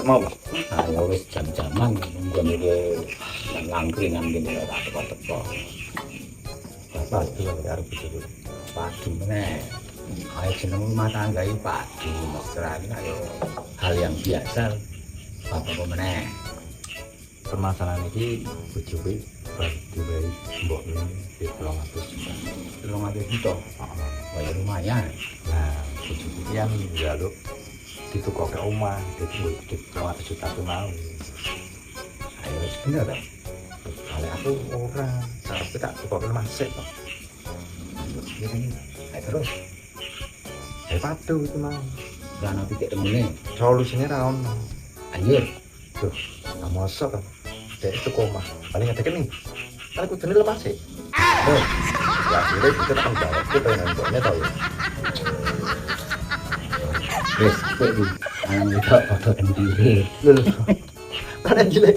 mau, Pak. Nah, ya wis jam-jaman nunggu iki langkringan kene ora teko-teko. Bapak itu lagi arep bojoku. Padu meneh. Ayo jeneng rumah tangga iki padu mesra iki ayo hal yang biasa. Apa meneh? Permasalahan iki bojoku bar diwehi mbokne di 300 juta. 300 juta. Oh, ya lumayan. Nah, bojoku iki yang njaluk ditukoke omah, dadi 300 juta ku mau. Ayo wis bener ta. Kalau aku ora, tapi tak tukoke masih kok. Ini ayo terus. Padu itu mau. Lah nanti titik temene. Solusinya ra ono. Anjir. Tuh, nggak mosok kan? Dari itu koma, paling ada kening. Kan aku jenis lepas sih. Oh, ya akhirnya kita tanggung jawab kita yang nontonnya tau ya. Wis, kowe iki. Alang kita foto sendiri. Lho, kan jelek.